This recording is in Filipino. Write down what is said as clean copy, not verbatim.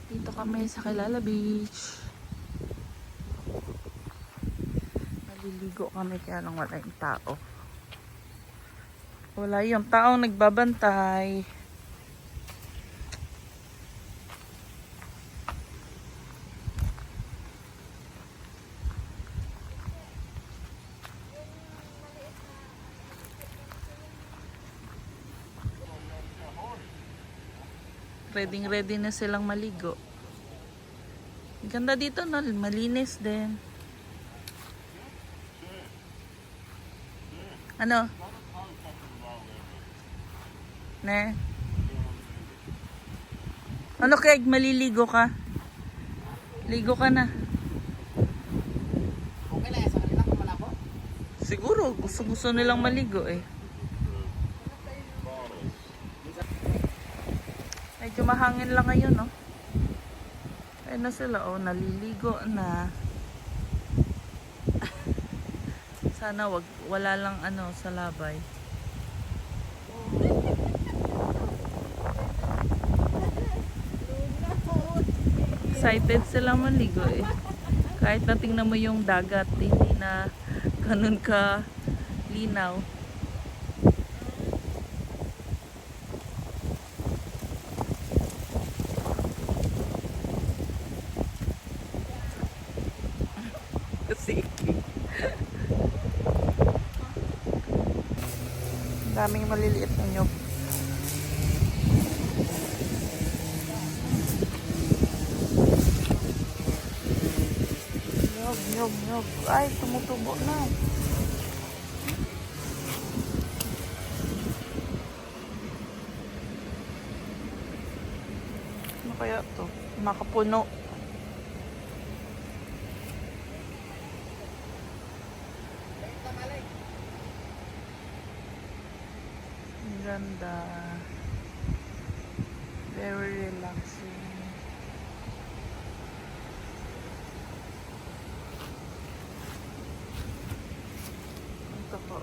Dito kami sa Kilala Beach. Maliligo kami kaya lang wala yung tao. Wala yung taong nagbabantay. Ready na silang maligo. Ganda dito, no? Malinis din. Ano? Ne? Ano kaya maliligo ka? Ligo ka na. Okay lang sa kanila kung malabo. Siguro, gusto nilang maligo eh. Medyo mahangin lang ngayon, no? Ayun na sila, oh, naliligo na. Sana wala lang ano sa labay. Excited sila maligo eh. Kahit na tingnan mo yung dagat, hindi na ganun ka linaw. Kasi daming maliliit na nyog. Nyog. Ay, tumutubo na. Ano kaya to? Makapuno. Ang ganda. Very relaxing. Ito po.